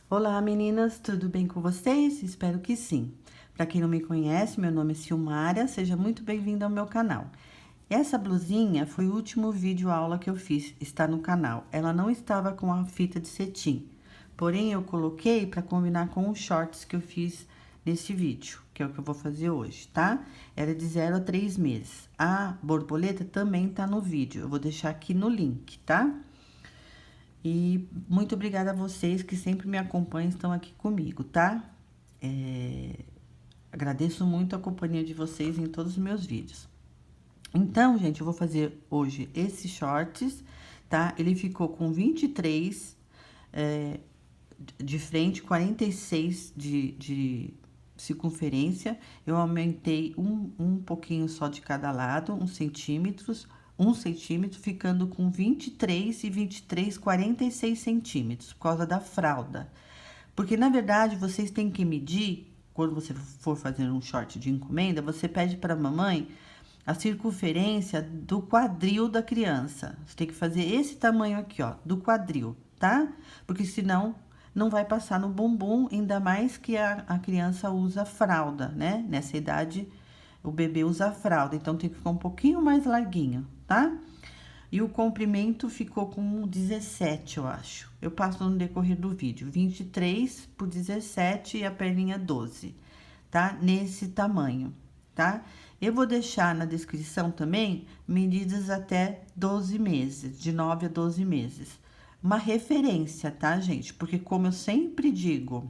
Olá meninas, tudo bem com vocês? Espero que sim. Para quem não me conhece, meu nome é Silmara, seja muito bem-vindo ao meu canal. Essa blusinha foi o último vídeo aula que eu fiz, está no canal. Ela não estava com a fita de cetim, porém eu coloquei para combinar com os shorts que eu fiz nesse vídeo, que é o que eu vou fazer hoje, tá? Era de 0 a 3 meses. A borboleta também tá no vídeo, eu vou deixar aqui no link, tá? E muito obrigada a vocês que sempre me acompanham, estão aqui comigo, tá? Agradeço muito a companhia de vocês em todos os meus vídeos. Então, gente, eu vou fazer hoje esses shorts, tá? Ele ficou com 23 de frente, 46 de circunferência. Eu aumentei um pouquinho só de cada lado, um centímetro, ficando com 23 e 23, 46 centímetros, por causa da fralda. Porque, na verdade, vocês têm que medir, quando você for fazer um short de encomenda, você pede para a mamãe a circunferência do quadril da criança. Você tem que fazer esse tamanho aqui, ó, do quadril, tá? Porque senão não vai passar no bumbum, ainda mais que a criança usa fralda, né? Nessa idade, o bebê usa fralda, então tem que ficar um pouquinho mais larguinho, tá? E o comprimento ficou com 17, eu acho. Eu passo no decorrer do vídeo, 23 por 17 e a perninha 12, tá? Nesse tamanho, tá? Eu vou deixar na descrição também medidas até 12 meses, de 9 a 12 meses. Uma referência, tá, gente? Porque como eu sempre digo,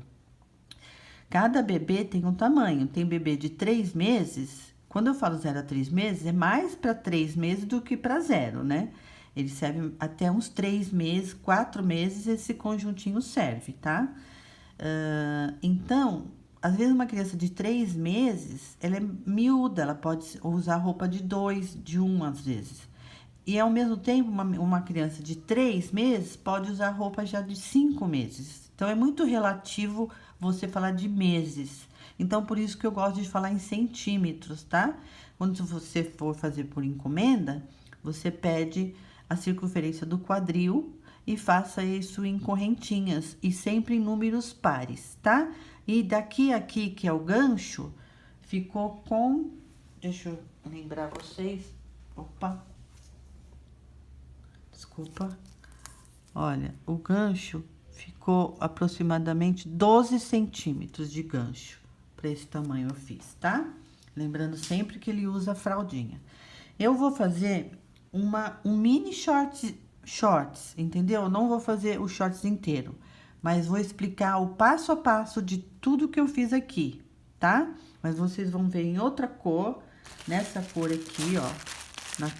cada bebê tem um tamanho. Tem bebê de 3 meses. Quando eu falo 0 a 3 meses, é mais para 3 meses do que para 0, né? Ele serve até uns 3 meses, 4 meses, esse conjuntinho serve, tá? Então, às vezes uma criança de 3 meses, ela é miúda, ela pode usar roupa de 2, de 1 às vezes. E ao mesmo tempo, uma criança de 3 meses pode usar roupa já de 5 meses. Então, é muito relativo você falar de meses. Então, por isso que eu gosto de falar em centímetros, tá? Quando você for fazer por encomenda, você pede a circunferência do quadril e faça isso em correntinhas e sempre em números pares, tá? E daqui a aqui, que é o gancho, ficou com... Deixa eu lembrar vocês. Opa! Desculpa. Olha, o gancho ficou aproximadamente 12 centímetros de gancho. Para esse tamanho eu fiz, tá? Lembrando sempre que ele usa fraldinha. Eu vou fazer um mini shorts, entendeu? Eu não vou fazer o shorts inteiro, mas vou explicar o passo a passo de tudo que eu fiz aqui, tá? Mas vocês vão ver em outra cor, nessa cor aqui, ó, na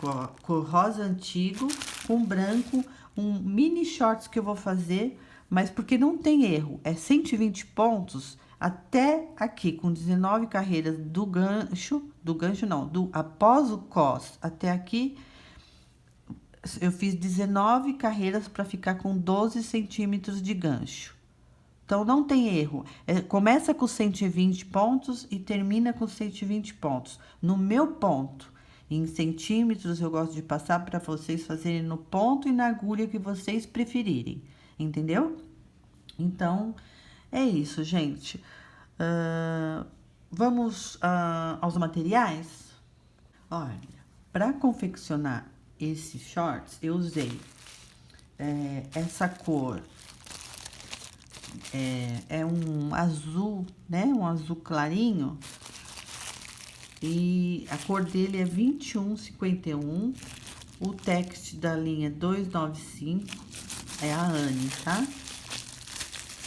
cor rosa antigo, com branco, um mini shorts que eu vou fazer, mas porque não tem erro, é 120 pontos até aqui, com 19 carreiras do gancho não, após o cos, até aqui, eu fiz 19 carreiras para ficar com 12 centímetros de gancho. Então, não tem erro. Começa com 120 pontos e termina com 120 pontos. No meu ponto, em centímetros, eu gosto de passar para vocês fazerem no ponto e na agulha que vocês preferirem. Entendeu? Então, é isso, gente. Vamos aos materiais? Olha, para confeccionar esses shorts, eu usei essa cor. É um azul, né? Um azul clarinho. E a cor dele é 2151. O text da linha 295 é a Anne, tá?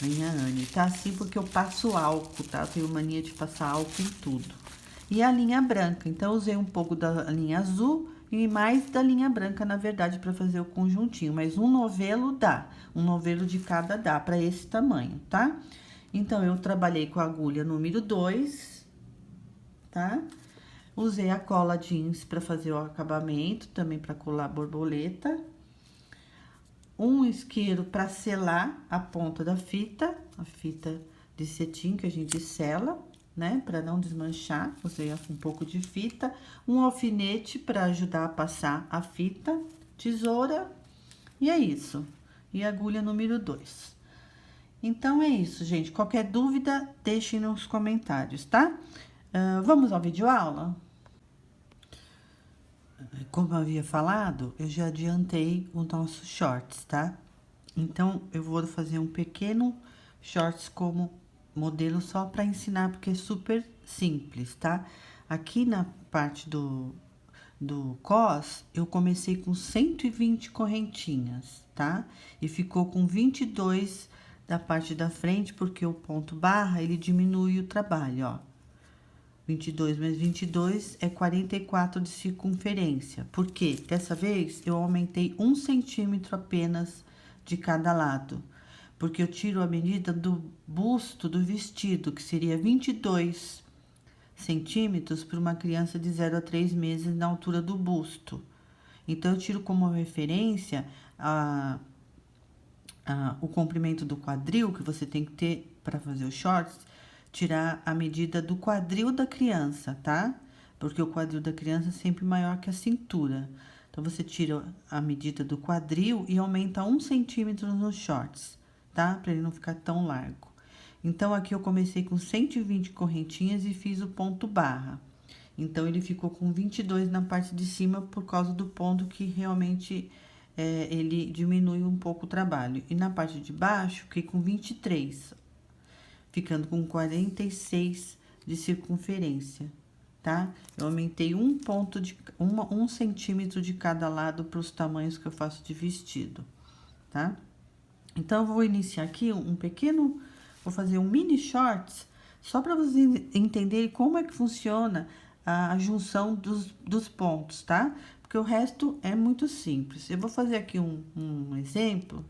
Linha Anne. Tá assim porque eu passo álcool, tá? Eu tenho mania de passar álcool em tudo. E a linha branca. Então, eu usei um pouco da linha azul e mais da linha branca, na verdade, para fazer o conjuntinho. Mas um novelo dá. Um novelo de cada dá para esse tamanho, tá? Então, eu trabalhei com a agulha número 2, tá? Usei a cola jeans para fazer o acabamento, também para colar a borboleta. Um isqueiro para selar a ponta da fita, a fita de cetim que a gente sela, né? Para não desmanchar, usei um pouco de fita. Um alfinete para ajudar a passar a fita, tesoura, e é isso. E agulha número 2. Então, é isso, gente. Qualquer dúvida, deixem nos comentários, tá? Vamos ao vídeo aula? Como eu havia falado, eu já adiantei o nosso shorts, tá? Então, eu vou fazer um pequeno shorts como modelo só para ensinar, porque é super simples, tá? Aqui na parte do cos, eu comecei com 120 correntinhas, tá? E ficou com 22 da parte da frente, porque o ponto barra, ele diminui o trabalho, ó. 22 mais 22 é 44 de circunferência. Por quê? Dessa vez, eu aumentei 1 centímetro apenas de cada lado. Porque eu tiro a medida do busto do vestido, que seria 22 centímetros para uma criança de 0 a 3 meses na altura do busto. Então, eu tiro como referência o comprimento do quadril, que você tem que ter para fazer os shorts, tirar a medida do quadril da criança, tá? Porque o quadril da criança é sempre maior que a cintura. Então, você tira a medida do quadril e aumenta 1 centímetro nos shorts, tá? Para ele não ficar tão largo. Então, aqui eu comecei com 120 correntinhas e fiz o ponto barra. Então, ele ficou com 22 na parte de cima por causa do ponto que realmente ele diminui um pouco o trabalho. E na parte de baixo, fiquei com 23, ficando com 46 de circunferência, tá? Eu aumentei um centímetro de cada lado para os tamanhos que eu faço de vestido, tá? Então, eu vou iniciar aqui vou fazer um mini shorts, só para vocês entenderem como é que funciona a junção dos pontos, tá? Porque o resto é muito simples. Eu vou fazer aqui um exemplo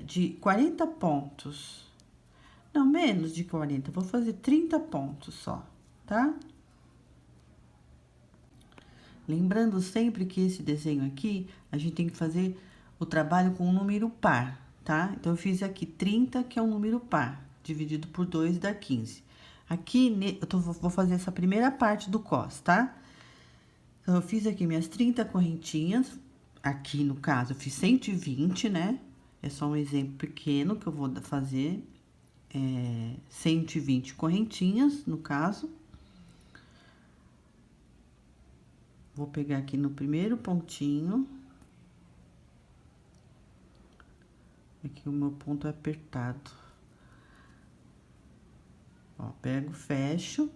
de 40 pontos. Não, menos de 40, vou fazer 30 pontos só, tá? Lembrando sempre que esse desenho aqui, a gente tem que fazer o trabalho com um número par, tá? Então, eu fiz aqui 30, que é um número par, dividido por 2 dá 15. Aqui, vou fazer essa primeira parte do cos, tá? Então, eu fiz aqui minhas 30 correntinhas. Aqui, no caso, eu fiz 120, né? É só um exemplo pequeno que eu vou fazer. 120 correntinhas, no caso. Vou pegar aqui no primeiro pontinho. Aqui o meu ponto é apertado. Ó, pego, fecho.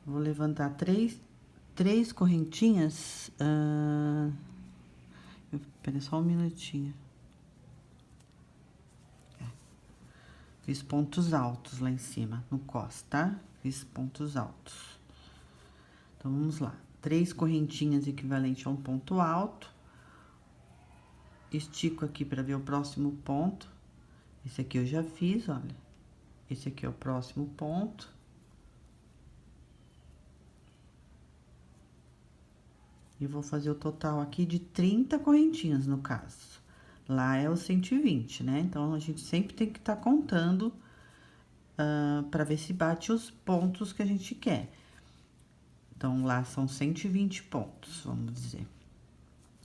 Vou levantar três correntinhas. Espera só um minutinho. Fiz pontos altos lá em cima, no cos, tá? Fiz pontos altos. Então, vamos lá. 3 correntinhas equivalente a um ponto alto. Estico aqui para ver o próximo ponto. Esse aqui eu já fiz, olha. Esse aqui é o próximo ponto. E vou fazer o total aqui de 30 correntinhas, no caso. Lá é o 120, né? Então, a gente sempre tem que estar contando para ver se bate os pontos que a gente quer. Então, lá são 120 pontos, vamos dizer.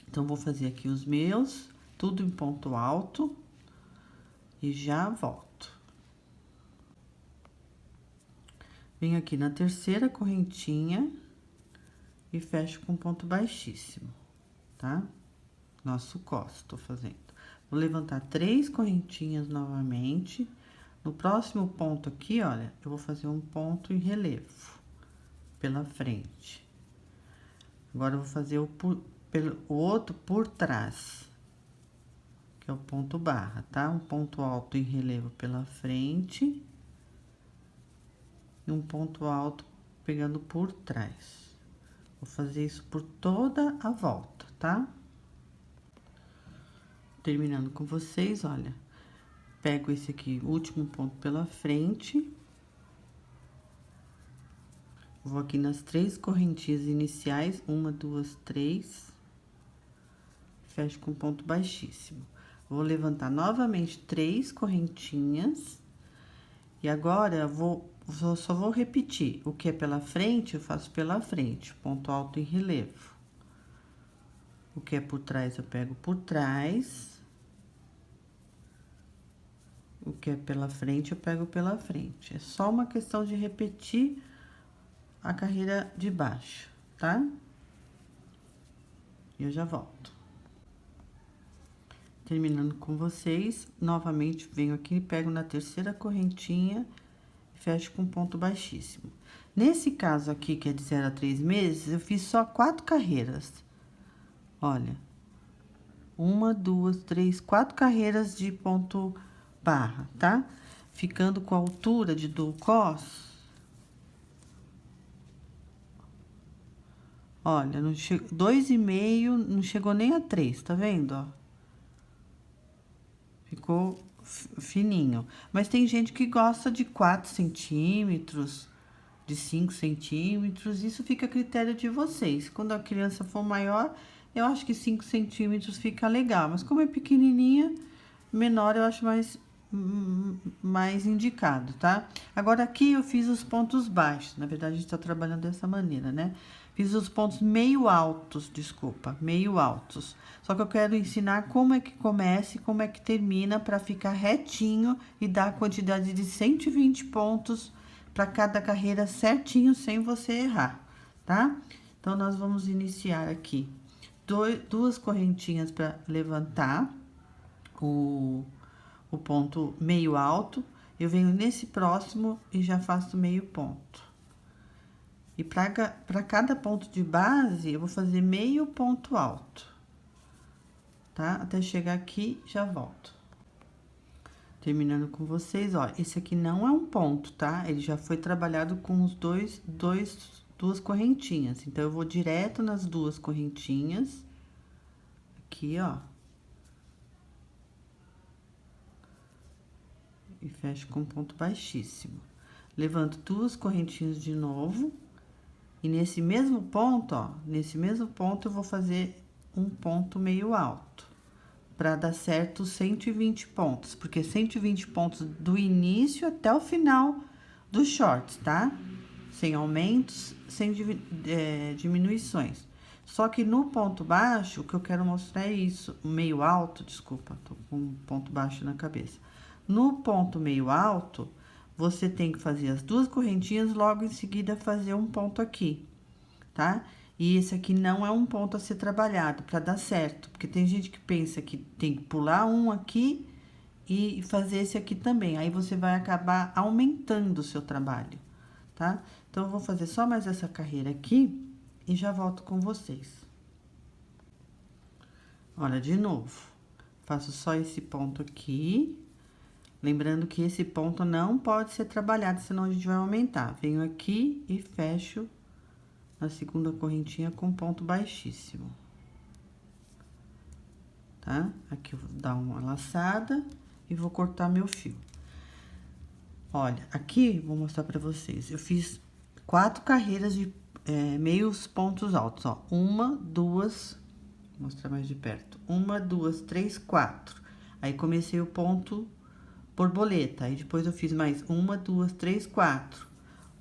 Então, vou fazer aqui os meus, tudo em ponto alto. E já volto. Venho aqui na terceira correntinha e fecho com ponto baixíssimo, tá? Nosso cos, tô fazendo. Vou levantar 3 correntinhas novamente. No próximo ponto aqui, olha, eu vou fazer um ponto em relevo pela frente. Agora, eu vou fazer o outro por trás, que é o ponto barra, tá? Um ponto alto em relevo pela frente e um ponto alto pegando por trás. Vou fazer isso por toda a volta, tá? Terminando com vocês, olha, pego esse aqui, último ponto pela frente. Vou aqui nas 3 correntinhas iniciais, 1, 2, 3. Fecho com ponto baixíssimo. Vou levantar novamente 3 correntinhas. E agora, só vou repetir. O que é pela frente, eu faço pela frente, ponto alto em relevo. O que é por trás, eu pego por trás. O que é pela frente, eu pego pela frente. É só uma questão de repetir a carreira de baixo, tá? E eu já volto. Terminando com vocês, novamente venho aqui, pego na terceira correntinha e fecho com ponto baixíssimo. Nesse caso aqui, que é de 0 a 3 meses, eu fiz só 4 carreiras. Olha, 1, 2, 3, 4 carreiras de ponto barra, tá? Ficando com a altura de do cos. Olha, não chegou, 2,5, não chegou nem a 3, tá vendo, ó? Ficou fininho. Mas tem gente que gosta de 4 centímetros, de 5 centímetros, isso fica a critério de vocês. Quando a criança for maior, eu acho que 5 centímetros fica legal, mas como é pequenininha, menor eu acho mais indicado, tá? Agora, aqui eu fiz os pontos baixos, na verdade, a gente tá trabalhando dessa maneira, né? Fiz os pontos meio altos, desculpa, meio altos. Só que eu quero ensinar como é que começa e como é que termina para ficar retinho e dar a quantidade de 120 pontos para cada carreira certinho, sem você errar, tá? Então, nós vamos iniciar aqui duas correntinhas para levantar o ponto meio alto. Eu venho nesse próximo e já faço meio ponto. E para cada ponto de base, eu vou fazer meio ponto alto, tá? Até chegar aqui, já volto. Terminando com vocês, ó, esse aqui não é um ponto, tá? Ele já foi trabalhado com os duas correntinhas. Então, eu vou direto nas duas correntinhas, aqui, ó. E fecho com ponto baixíssimo. Levanto duas correntinhas de novo. E nesse mesmo ponto, ó, nesse mesmo ponto eu vou fazer um ponto meio alto, para dar certo 120 pontos, porque 120 pontos do início até o final dos shorts, tá? Sem aumentos, sem diminuições. Só que no ponto baixo, o que eu quero mostrar é isso, meio alto, desculpa, tô com um ponto baixo na cabeça. No ponto meio alto, você tem que fazer as duas correntinhas, logo em seguida fazer um ponto aqui, tá? E esse aqui não é um ponto a ser trabalhado para dar certo, porque tem gente que pensa que tem que pular um aqui e fazer esse aqui também. Aí você vai acabar aumentando o seu trabalho, tá? Então, eu vou fazer só mais essa carreira aqui e já volto com vocês. Olha, de novo, faço só esse ponto aqui. Lembrando que esse ponto não pode ser trabalhado, senão a gente vai aumentar. Venho aqui e fecho na segunda correntinha com ponto baixíssimo. Tá? Aqui eu vou dar uma laçada e vou cortar meu fio. Olha, aqui vou mostrar pra vocês. Eu fiz 4 carreiras de meios pontos altos, ó. 1, 2, vou mostrar mais de perto. 1, 2, 3, 4. Aí, comecei o ponto borboleta. Aí, depois eu fiz mais 1, 2, 3, 4.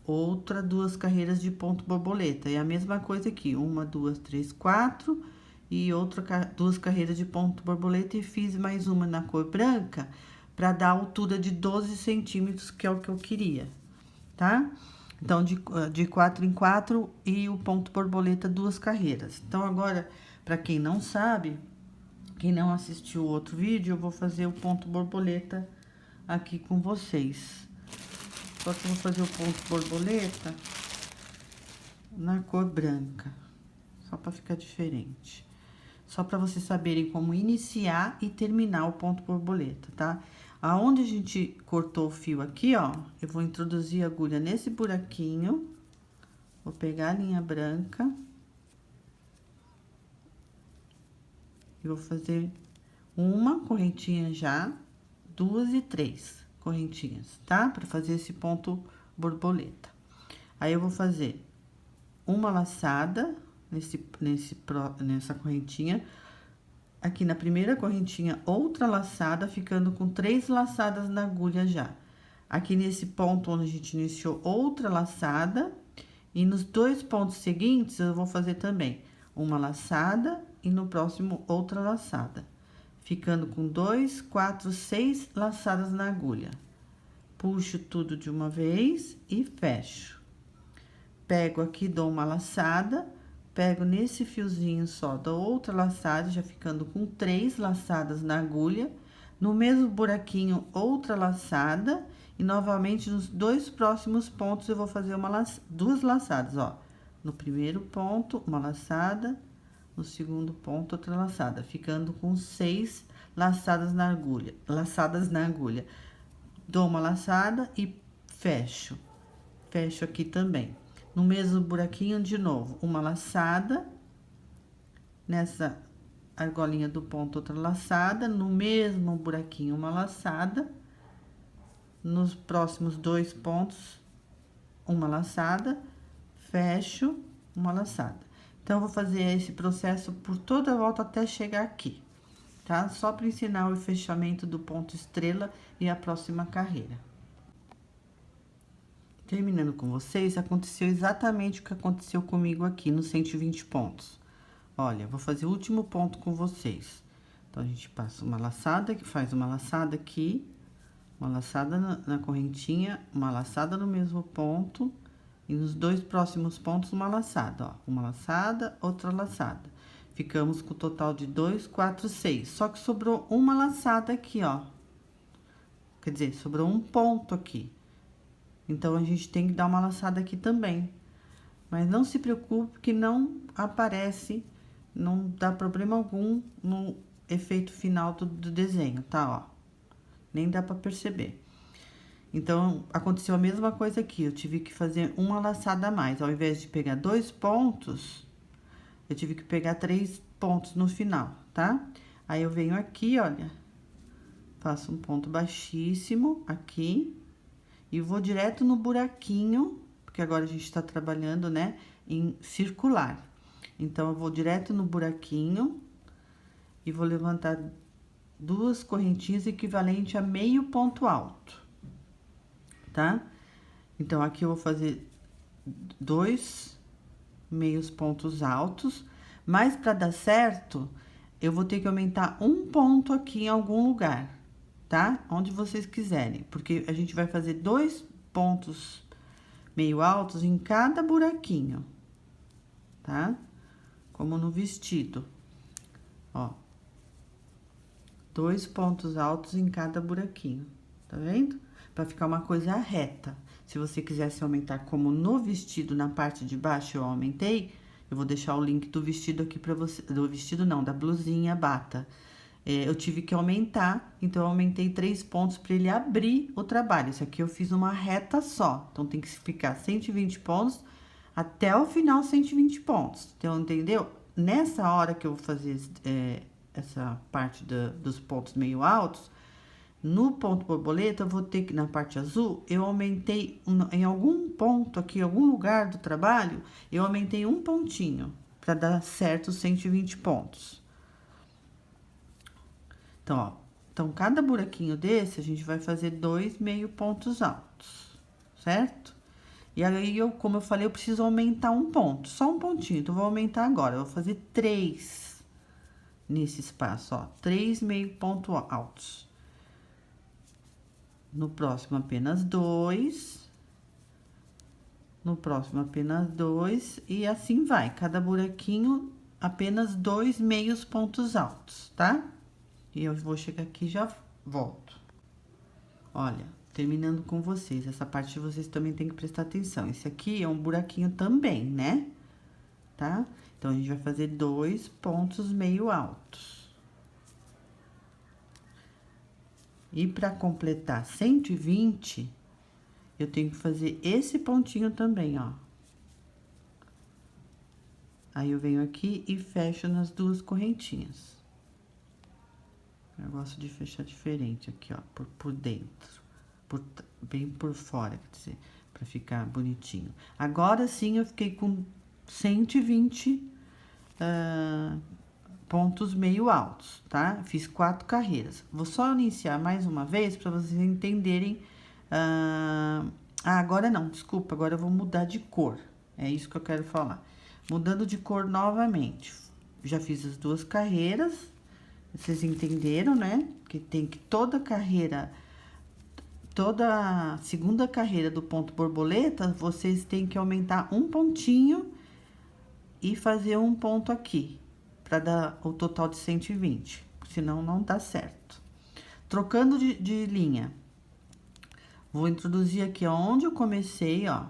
Outra 2 carreiras de ponto borboleta. E a mesma coisa aqui. 1, 2, 3, 4. E outra 2 carreiras de ponto borboleta. E fiz mais uma na cor branca, para dar a altura de 12 centímetros, que é o que eu queria, tá? Então, de 4 em 4 e o ponto borboleta 2 carreiras. Então, agora, para quem não sabe, quem não assistiu o outro vídeo, eu vou fazer o ponto borboleta aqui com vocês. Só que eu vou fazer o ponto borboleta na cor branca, só para ficar diferente. Só para vocês saberem como iniciar e terminar o ponto borboleta, tá? Aonde a gente cortou o fio aqui, ó, eu vou introduzir a agulha nesse buraquinho, vou pegar a linha branca e vou fazer uma correntinha já, 2 e 3 correntinhas, tá? Para fazer esse ponto borboleta. Aí, eu vou fazer uma laçada nessa correntinha. Aqui na primeira correntinha, outra laçada, ficando com 3 laçadas na agulha já. Aqui nesse ponto onde a gente iniciou, outra laçada. E nos 2 pontos seguintes, eu vou fazer também uma laçada e no próximo outra laçada. ficando com 2, 4, 6 laçadas na agulha. Puxo tudo de uma vez e fecho. Pego aqui, dou uma laçada, pego nesse fiozinho só, dou outra laçada, já ficando com 3 laçadas na agulha. No mesmo buraquinho, outra laçada, e novamente nos 2 próximos pontos eu vou fazer duas laçadas, ó. No primeiro ponto, uma laçada, no segundo ponto, outra laçada, ficando com 6 laçadas na agulha. Dou uma laçada e fecho. Fecho aqui também. No mesmo buraquinho, de novo, uma laçada. Nessa argolinha do ponto, outra laçada. No mesmo buraquinho, uma laçada. Nos próximos 2 pontos, uma laçada. Fecho, uma laçada. Então, eu vou fazer esse processo por toda a volta até chegar aqui, tá? Só para ensinar o fechamento do ponto estrela e a próxima carreira. Terminando com vocês, aconteceu exatamente o que aconteceu comigo aqui nos 120 pontos. Olha, vou fazer o último ponto com vocês. Então, a gente passa uma laçada, que faz uma laçada aqui, uma laçada na correntinha, uma laçada no mesmo ponto, e nos 2 próximos pontos, uma laçada, ó. Uma laçada, outra laçada. Ficamos com o total de 2, 4, 6. Só que sobrou uma laçada aqui, ó. Quer dizer, sobrou um ponto aqui. Então, a gente tem que dar uma laçada aqui também. Mas não se preocupe que não aparece, não dá problema algum no efeito final do desenho, tá? Ó, nem dá pra perceber. Então, aconteceu a mesma coisa aqui, eu tive que fazer uma laçada a mais. Ao invés de pegar 2 pontos, eu tive que pegar 3 pontos no final, tá? Aí, eu venho aqui, olha, faço um ponto baixíssimo aqui. E vou direto no buraquinho, porque agora a gente tá trabalhando, né, em circular. Então, eu vou direto no buraquinho e vou levantar 2 correntinhas equivalente a meio ponto alto, tá? Então, aqui eu vou fazer 2 meios pontos altos, mas para dar certo, eu vou ter que aumentar um ponto aqui em algum lugar, tá? Onde vocês quiserem, porque a gente vai fazer 2 pontos meio altos em cada buraquinho, tá? Como no vestido, ó. 2 pontos altos em cada buraquinho, tá vendo? Pra ficar uma coisa reta. Se você quisesse aumentar como no vestido, na parte de baixo eu aumentei, eu vou deixar o link do vestido aqui pra você, do vestido não, da blusinha bata. Eu tive que aumentar, então eu aumentei 3 pontos para ele abrir o trabalho. Isso aqui eu fiz uma reta só, então tem que ficar 120 pontos até o final 120 pontos. Então, entendeu? Nessa hora que eu vou fazer essa parte dos pontos meio altos, no ponto borboleta, eu vou ter que, na parte azul, eu aumentei em algum ponto aqui, em algum lugar do trabalho, eu aumentei um pontinho para dar certo os 120 pontos. Então, ó, então, cada buraquinho desse, a gente vai fazer 2 meio pontos altos, certo? E aí, como eu falei, eu preciso aumentar um ponto, só um pontinho. Então, eu vou aumentar agora, eu vou fazer 3 nesse espaço, ó, 3 meio ponto altos. No próximo, apenas 2. No próximo, apenas 2. E assim vai, cada buraquinho, apenas 2 meios pontos altos, tá? E eu vou chegar aqui e já volto. Olha, terminando com vocês, essa parte vocês também tem que prestar atenção. Esse aqui é um buraquinho também, né? Tá? Então, a gente vai fazer 2 pontos meio altos. E para completar 120, eu tenho que fazer esse pontinho também, ó. Aí, eu venho aqui e fecho nas 2 correntinhas. Eu gosto de fechar diferente aqui, ó, por dentro, bem por fora, quer dizer, pra ficar bonitinho. Agora sim, eu fiquei com 120 pontos meio altos, tá? Fiz 4 carreiras. Vou só iniciar mais uma vez pra vocês entenderem. Agora não, desculpa, agora eu vou mudar de cor. É isso que eu quero falar. Mudando de cor novamente. Já fiz as 2 carreiras. Vocês entenderam, né? Que tem que toda segunda carreira do ponto borboleta, vocês têm que aumentar um pontinho e fazer um ponto aqui, para dar o total de 120, senão não dá certo. Trocando de linha, vou introduzir aqui onde eu comecei, ó,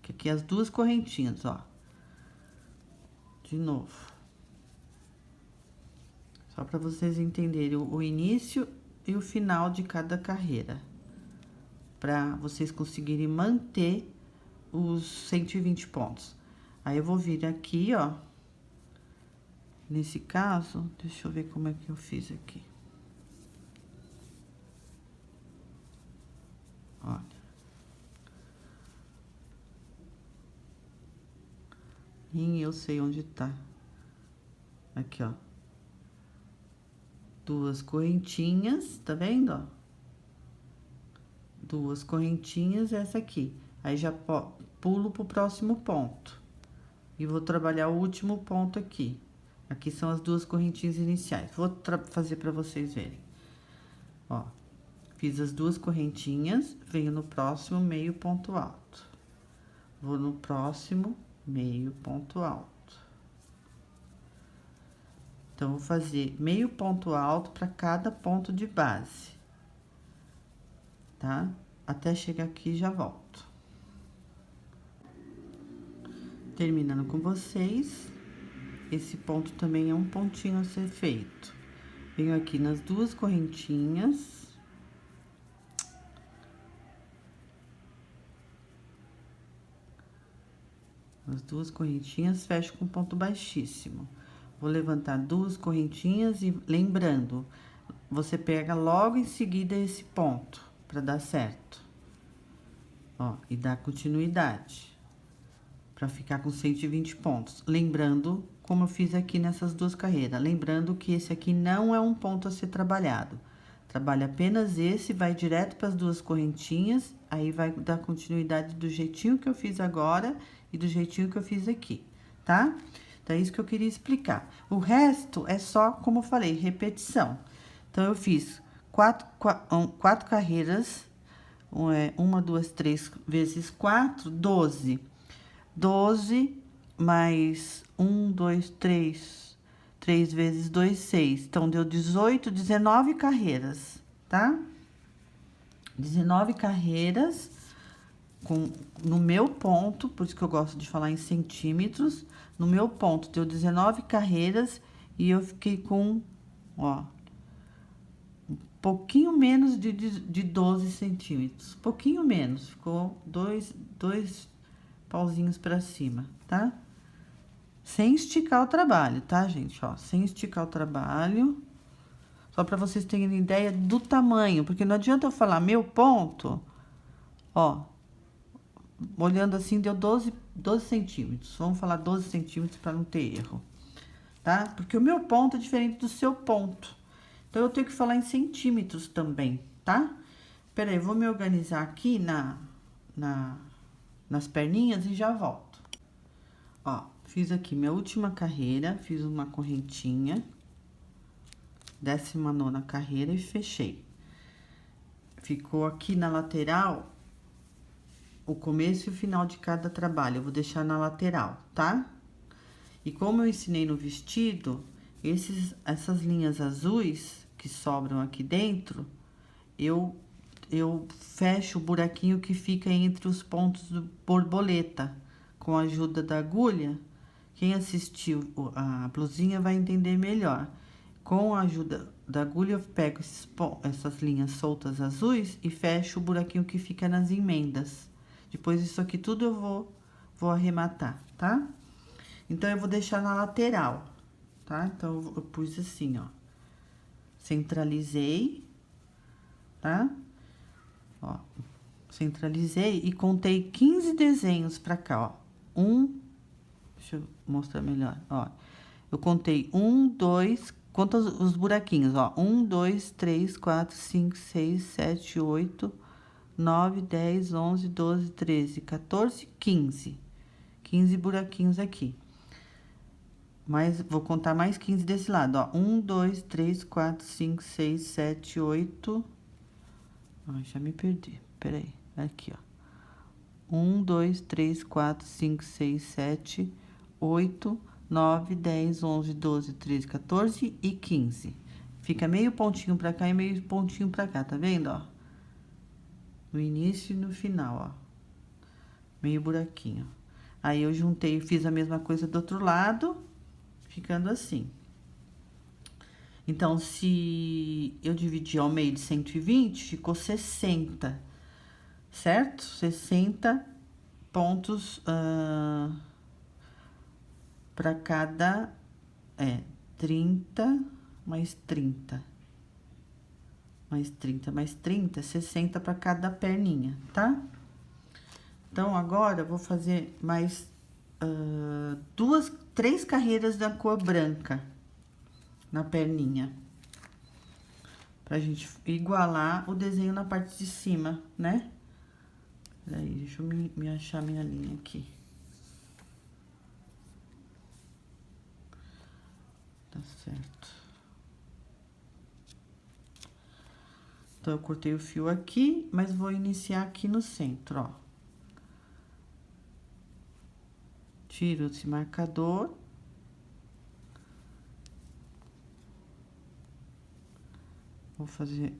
que aqui as duas correntinhas, ó. De novo. Só para vocês entenderem o início e o final de cada carreira, para vocês conseguirem manter os 120 pontos. Aí, eu vou vir aqui, ó. Nesse caso, deixa eu ver como é que eu fiz aqui. Olha. Eu sei onde tá. Aqui, ó. Duas correntinhas, tá vendo, ó? Duas correntinhas, essa aqui. Aí, já pulo pro próximo ponto. E vou trabalhar o último ponto aqui. Aqui são as duas correntinhas iniciais. Vou fazer pra vocês verem. Ó, fiz as duas correntinhas, venho no próximo meio ponto alto. Vou no próximo meio ponto alto. Então, vou fazer meio ponto alto para cada ponto de base. Tá? Até chegar aqui, já volto. Terminando com vocês, esse ponto também é um pontinho a ser feito. Venho aqui nas duas correntinhas. As duas correntinhas, fecho com ponto baixíssimo. Vou levantar duas correntinhas e lembrando, você pega logo em seguida esse ponto, para dar certo. Ó, e dá continuidade, para ficar com 120 pontos. Lembrando, como eu fiz aqui nessas duas carreiras, lembrando que esse aqui não é um ponto a ser trabalhado. Trabalha apenas esse, vai direto para as duas correntinhas, aí vai dar continuidade do jeitinho que eu fiz agora e do jeitinho que eu fiz aqui, tá? Então, é isso que eu queria explicar. O resto é só, como eu falei, repetição. Então, eu fiz quatro carreiras, uma, duas, três vezes 4, 12. 12 mais 1, 2, 3. 3 vezes 2, 6. Então, deu 18, 19 carreiras, tá? 19 carreiras no meu ponto, por isso que eu gosto de falar em centímetros. No meu ponto, deu 19 carreiras e eu fiquei com, ó, um pouquinho menos de 12 centímetros. Pouquinho menos, ficou dois pauzinhos pra cima, tá? Sem esticar o trabalho, tá, gente? Ó, sem esticar o trabalho. Só pra vocês terem ideia do tamanho, porque não adianta eu falar meu ponto, ó, olhando assim, deu 12 centímetros. Vamos falar 12 centímetros para não ter erro, tá? Porque o meu ponto é diferente do seu ponto. Então, eu tenho que falar em centímetros também, tá? Peraí, vou me organizar aqui nas perninhas e já volto. Ó, fiz aqui minha última carreira, fiz uma correntinha, 19ª carreira e fechei. Ficou aqui na lateral o começo e o final de cada trabalho, eu vou deixar na lateral, tá? E como eu ensinei no vestido, essas linhas azuis que sobram aqui dentro, eu fecho o buraquinho que fica entre os pontos do borboleta, com a ajuda da agulha. Quem assistiu a blusinha vai entender melhor. Com a ajuda da agulha, eu pego essas linhas soltas azuis e fecho o buraquinho que fica nas emendas. Depois, isso aqui tudo eu vou arrematar, tá? Então, eu vou deixar na lateral, tá? Então, eu pus assim, ó. Centralizei, tá? Ó, centralizei e contei 15 desenhos pra cá, ó. Deixa eu mostrar melhor, ó. Eu contei 1, 2, conta os buraquinhos, ó. 1, 2, 3, 4, 5, 6, 7, 8... 9, 10, 11, 12, 13, 14, 15. 15 buraquinhos aqui. mais, vou contar mais 15 desse lado, ó. 1, 2, 3, 4, 5, 6, 7, 8. Ai, já me perdi. Peraí, aqui, ó. 1, 2, 3, 4, 5, 6, 7, 8, 9, 10, 11, 12, 13, 14 e 15. Fica meio pontinho pra cá e meio pontinho pra cá, tá vendo, ó? No início e no final, ó. Meio buraquinho. Aí, eu juntei e fiz a mesma coisa do outro lado, ficando assim. Então, se eu dividir ao meio de 120, ficou 60, certo? 60 pontos para cada, 30, mais 30. Mais 30, mais 30, 60 para cada perninha, tá? Então, agora, eu vou fazer mais três carreiras da cor branca na perninha. Pra gente igualar o desenho na parte de cima, né? Peraí, deixa eu me achar minha linha aqui. Tá certo. Então, eu cortei o fio aqui, mas vou iniciar aqui no centro, ó. Tiro esse marcador. Vou fazer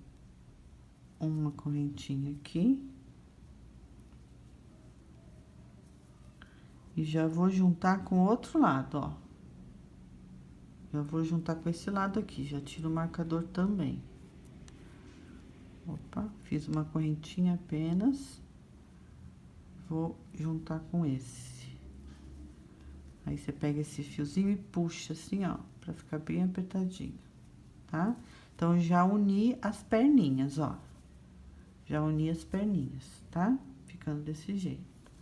uma correntinha aqui. E já vou juntar com o outro lado, ó. Já vou juntar com esse lado aqui, já tiro o marcador também. Opa, fiz uma correntinha apenas. Vou juntar com esse. Aí, você pega esse fiozinho e puxa assim, ó, pra ficar bem apertadinho, tá? Então, já uni as perninhas, ó. Já uni as perninhas, tá? Ficando desse jeito.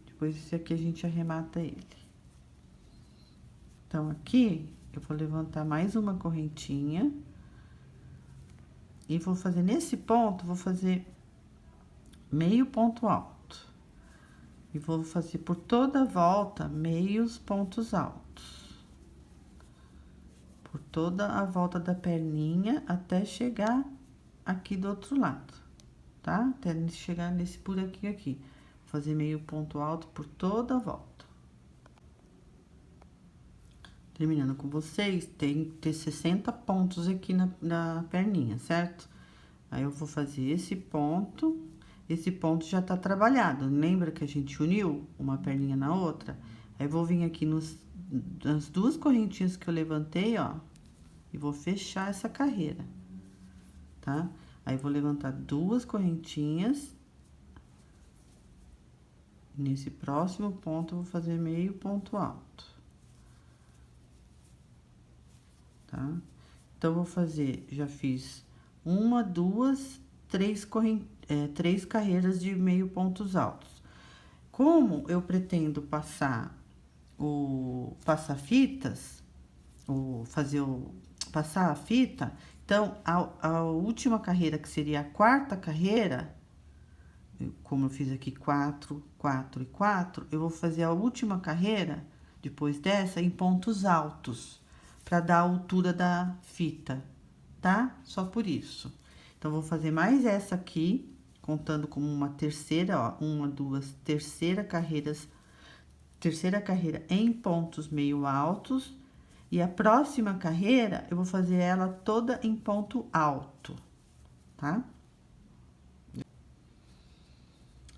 Depois, esse aqui a gente arremata ele. Então, aqui, eu vou levantar mais uma correntinha. E vou fazer, nesse ponto, vou fazer meio ponto alto. E vou fazer por toda a volta, meios pontos altos. Por toda a volta da perninha, até chegar aqui do outro lado, tá? Até chegar nesse buraquinho aqui. Vou fazer meio ponto alto por toda a volta. Terminando com vocês, tem que ter 60 pontos aqui na perninha, certo? Aí, eu vou fazer esse ponto já tá trabalhado. Lembra que a gente uniu uma perninha na outra? Aí, eu vou vir aqui nas duas correntinhas que eu levantei, ó, e vou fechar essa carreira, tá? Aí, vou levantar duas correntinhas. Nesse próximo ponto, eu vou fazer meio ponto alto. Tá? Então, vou fazer, já fiz uma, duas, três carreiras de meio pontos altos. Como eu pretendo passar o passa-fitas, passar a fita, então, a última carreira, que seria a quarta carreira, como eu fiz aqui 4, 4 e 4, eu vou fazer a última carreira, depois dessa, em pontos altos, para dar a altura da fita, tá? Só por isso. Então, vou fazer mais essa aqui, contando como uma terceira, ó, uma, duas, terceira carreira em pontos meio altos. E a próxima carreira, eu vou fazer ela toda em ponto alto, tá?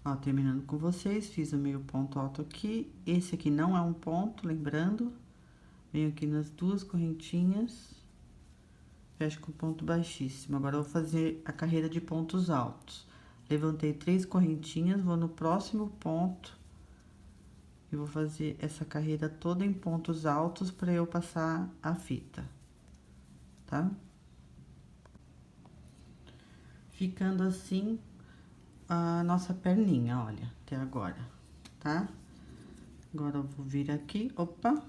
Ó, terminando com vocês, fiz o meio ponto alto aqui. Esse aqui não é um ponto, lembrando. Venho aqui nas duas correntinhas, fecho com ponto baixíssimo. Agora, eu vou fazer a carreira de pontos altos. Levantei 3 correntinhas, vou no próximo ponto e vou fazer essa carreira toda em pontos altos para eu passar a fita, tá? Ficando assim a nossa perninha, olha, até agora, tá? Agora, eu vou vir aqui, opa.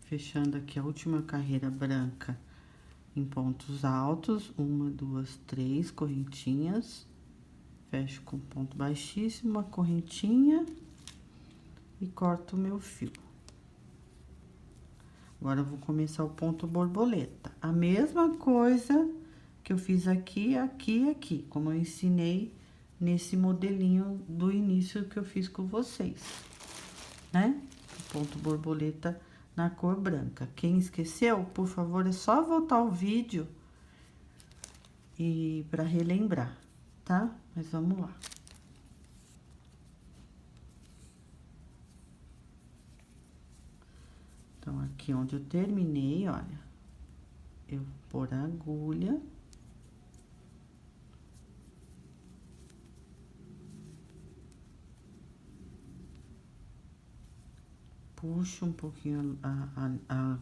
Fechando aqui a última carreira branca em pontos altos, uma, duas, três correntinhas. Fecho com ponto baixíssimo, uma correntinha e corto o meu fio. Agora, eu vou começar o ponto borboleta. A mesma coisa que eu fiz aqui, aqui e aqui, como eu ensinei nesse modelinho do início que eu fiz com vocês, né? O ponto borboleta na cor branca. Quem esqueceu, por favor, é só voltar o vídeo e para relembrar, tá? Mas vamos lá. Então, aqui onde eu terminei, olha, eu vou pôr a agulha. Puxo um pouquinho a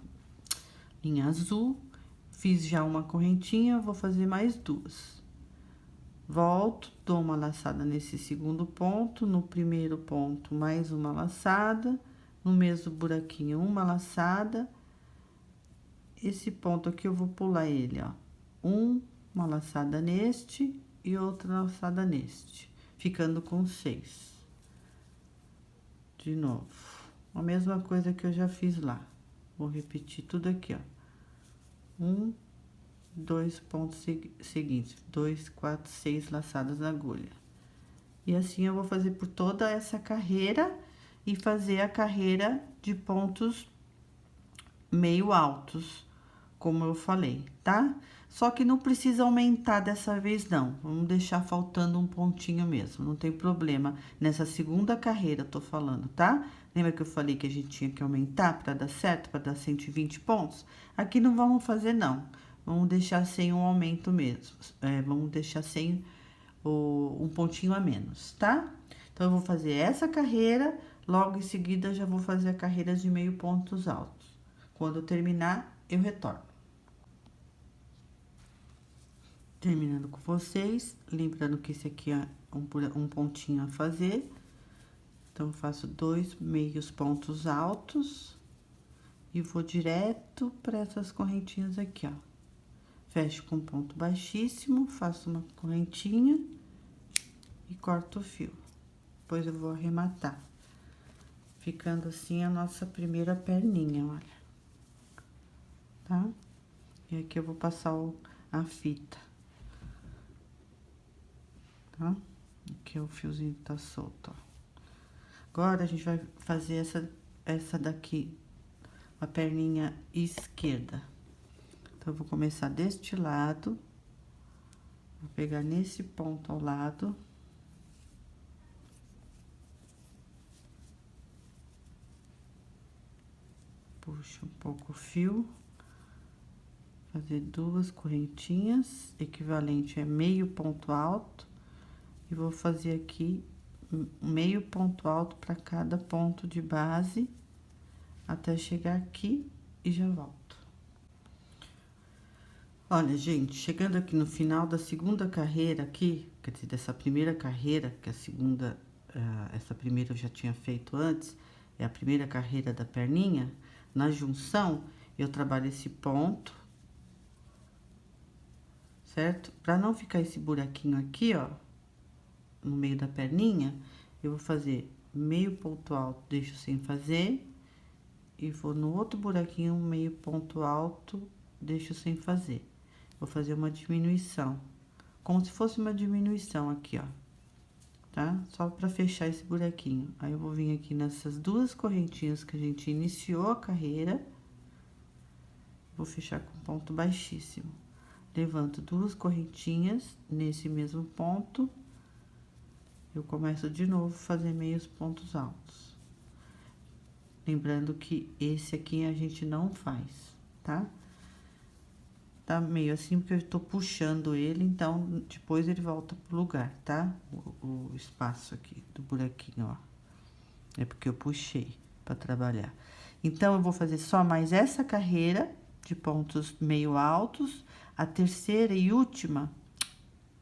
linha azul, fiz já uma correntinha, vou fazer mais duas. Volto, dou uma laçada nesse segundo ponto, no primeiro ponto mais uma laçada, no mesmo buraquinho uma laçada. Esse ponto aqui eu vou pular ele, ó, uma laçada neste e outra laçada neste, ficando com 6. De novo, a mesma coisa que eu já fiz lá. Vou repetir tudo aqui, ó. 2 pontos seguintes, 2, 4, 6 laçadas na agulha. E assim eu vou fazer por toda essa carreira e fazer a carreira de pontos meio altos, como eu falei, tá? Só que não precisa aumentar dessa vez, não. Vamos deixar faltando um pontinho mesmo, não tem problema. Nessa segunda carreira, eu tô falando, tá? Lembra que eu falei que a gente tinha que aumentar para dar certo, para dar 120 pontos? Aqui não vamos fazer, não. Vamos deixar sem um aumento mesmo. Vamos deixar sem um pontinho a menos, tá? Então, eu vou fazer essa carreira, logo em seguida, já vou fazer a carreira de meio pontos altos. Quando eu terminar, eu retorno. Terminando com vocês, lembrando que esse aqui é um pontinho a fazer. Então, eu faço 2 meios pontos altos e vou direto para essas correntinhas aqui, ó. Fecho com ponto baixíssimo, faço uma correntinha e corto o fio. Depois eu vou arrematar, ficando assim a nossa primeira perninha, olha. Tá? E aqui eu vou passar a fita. Tá? Aqui o fiozinho tá solto, ó. Agora, a gente vai fazer essa daqui, a perninha esquerda. Então, eu vou começar deste lado, vou pegar nesse ponto ao lado. Puxo um pouco o fio, fazer 2 correntinhas, equivalente a meio ponto alto, e vou fazer aqui meio ponto alto para cada ponto de base, até chegar aqui e já volto. Olha, gente, chegando aqui no final da segunda carreira aqui, quer dizer, dessa primeira carreira, que a segunda, essa primeira eu já tinha feito antes, é a primeira carreira da perninha, na junção, eu trabalho esse ponto, certo? Pra não ficar esse buraquinho aqui, ó, no meio da perninha, eu vou fazer meio ponto alto, deixo sem fazer, e vou no outro buraquinho, meio ponto alto, deixo sem fazer. Vou fazer uma diminuição, como se fosse uma diminuição aqui, ó, tá? Só pra fechar esse buraquinho. Aí, eu vou vir aqui nessas 2 correntinhas que a gente iniciou a carreira, vou fechar com ponto baixíssimo. Levanto 2 correntinhas nesse mesmo ponto, eu começo de novo a fazer meios pontos altos. Lembrando que esse aqui a gente não faz, tá? Tá meio assim, porque eu tô puxando ele, então, depois ele volta pro lugar, tá? O espaço aqui do buraquinho, ó. É porque eu puxei pra trabalhar. Então, eu vou fazer só mais essa carreira de pontos meio altos, a terceira e última,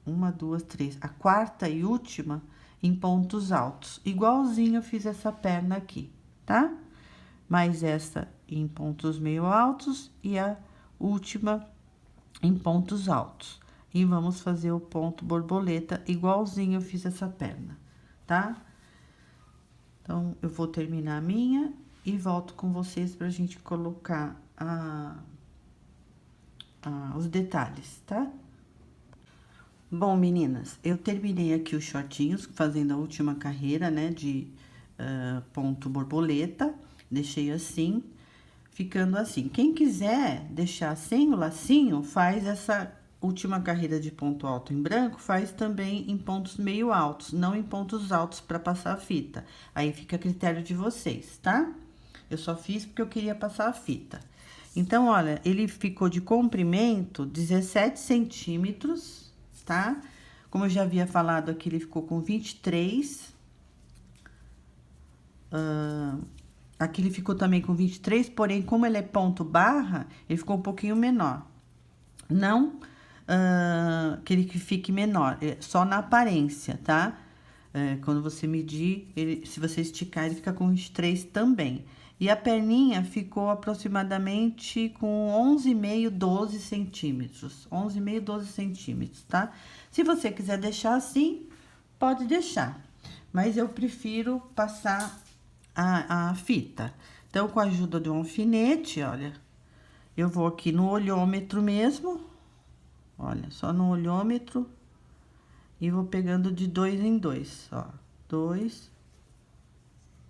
1, 2, 3, a quarta e última em pontos altos. Igualzinho eu fiz essa perna aqui, tá? Mais essa em pontos meio altos e a última em pontos altos. E vamos fazer o ponto borboleta igualzinho eu fiz essa perna, tá? Então, eu vou terminar a minha e volto com vocês pra gente colocar os detalhes, tá? Bom, meninas, eu terminei aqui os shortinhos, fazendo a última carreira, né, de ponto borboleta. Deixei assim, ficando assim. Quem quiser deixar sem o lacinho, faz essa última carreira de ponto alto em branco, faz também em pontos meio altos, não em pontos altos para passar a fita. Aí fica a critério de vocês, tá? Eu só fiz porque eu queria passar a fita. Então, olha, ele ficou de comprimento 17 centímetros, tá? Como eu já havia falado aqui, ele ficou com 23. Aqui ele ficou também com 23, porém, como ele é ponto barra, ele ficou um pouquinho menor. Não que ele fique menor, só na aparência, tá? Quando você medir, se você esticar, ele fica com 23 também. E a perninha ficou aproximadamente com 11,5, 12 centímetros. 11,5, 12 centímetros, tá? Se você quiser deixar assim, pode deixar. Mas eu prefiro passar a fita. Então, com a ajuda de um alfinete, olha, eu vou aqui no olhômetro mesmo. Olha, só no olhômetro. E vou pegando de 2 em 2, ó. 2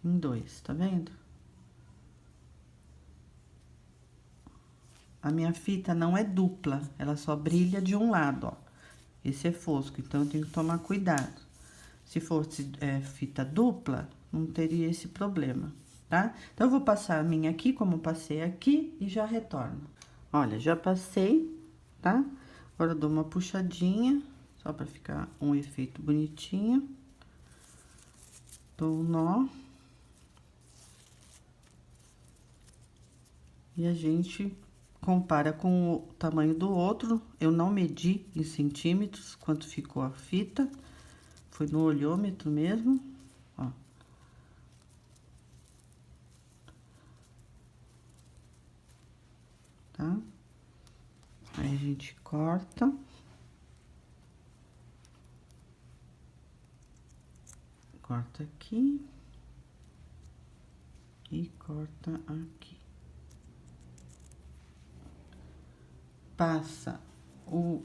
em 2, tá vendo? A minha fita não é dupla, ela só brilha de um lado, ó. Esse é fosco, então eu tenho que tomar cuidado. Se fosse fita dupla, não teria esse problema, tá? Então, eu vou passar a minha aqui, como eu passei aqui, e já retorno. Olha, já passei, tá? Agora, eu dou uma puxadinha, só pra ficar um efeito bonitinho. Dou um nó. E a gente compara com o tamanho do outro. Eu não medi em centímetros quanto ficou a fita. Foi no olhômetro mesmo, ó. Tá? Aí a gente corta. Corta aqui. E corta aqui. Passa o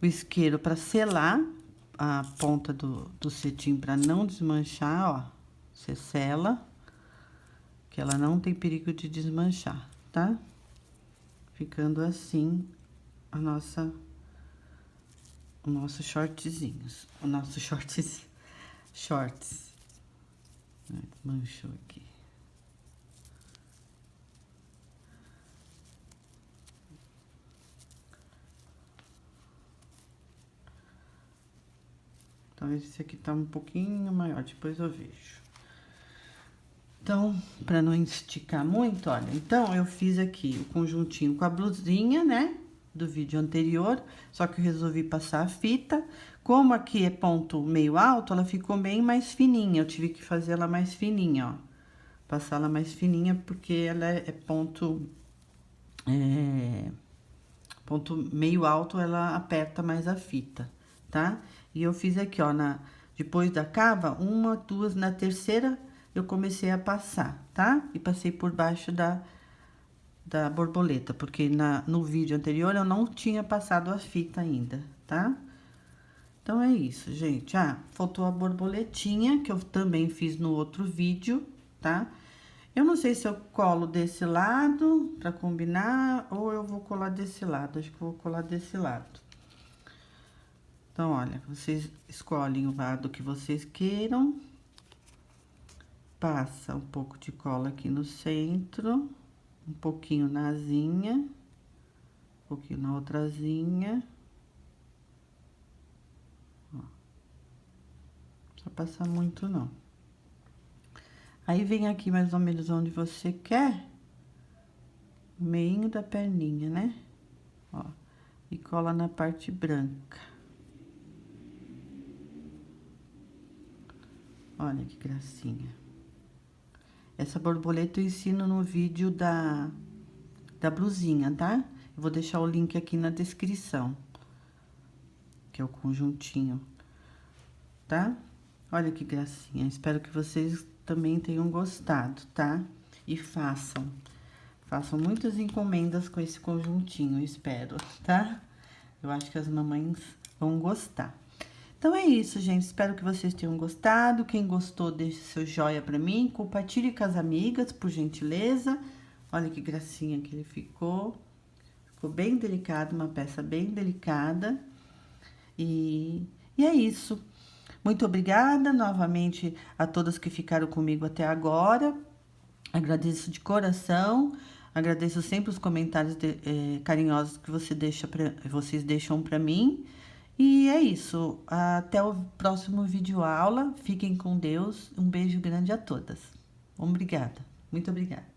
isqueiro para selar a ponta do cetim para não desmanchar, ó. Você sela, que ela não tem perigo de desmanchar, tá? Ficando assim o nosso shortzinhos, o nosso shorts. Manchou aqui. Talvez esse aqui tá um pouquinho maior, depois eu vejo. Então, pra não esticar muito, olha, então eu fiz aqui o conjuntinho com a blusinha, né, do vídeo anterior, só que eu resolvi passar a fita. Como aqui é ponto meio alto, ela ficou bem mais fininha, eu tive que fazer ela mais fininha, ó. Passar ela mais fininha, porque ela é ponto meio alto, ela aperta mais a fita, tá? E eu fiz aqui, ó, depois da cava, uma, duas, na terceira eu comecei a passar, tá? E passei por baixo da borboleta, porque no vídeo anterior eu não tinha passado a fita ainda, tá? Então, é isso, gente. Faltou a borboletinha, que eu também fiz no outro vídeo, tá? Eu não sei se eu colo desse lado pra combinar ou eu vou colar desse lado. Acho que eu vou colar desse lado. Então, olha, vocês escolhem o lado que vocês queiram. Passa um pouco de cola aqui no centro, um pouquinho na asinha, um pouquinho na outra asinha. Ó. Não precisa passar muito, não. Aí, vem aqui mais ou menos onde você quer, o meinho da perninha, né? Ó, e cola na parte branca. Olha que gracinha. Essa borboleta eu ensino no vídeo da blusinha, tá? Eu vou deixar o link aqui na descrição, que é o conjuntinho, tá? Olha que gracinha, espero que vocês também tenham gostado, tá? E façam muitas encomendas com esse conjuntinho, espero, tá? Eu acho que as mamães vão gostar. Então, é isso, gente. Espero que vocês tenham gostado. Quem gostou, deixe seu joia pra mim. Compartilhe com as amigas, por gentileza. Olha que gracinha que ele ficou. Ficou bem delicado, uma peça bem delicada. E é isso. Muito obrigada novamente a todas que ficaram comigo até agora. Agradeço de coração. Agradeço sempre os comentários carinhosos que vocês deixam para mim. E é isso. Até o próximo vídeo aula. Fiquem com Deus. Um beijo grande a todas. Obrigada. Muito obrigada.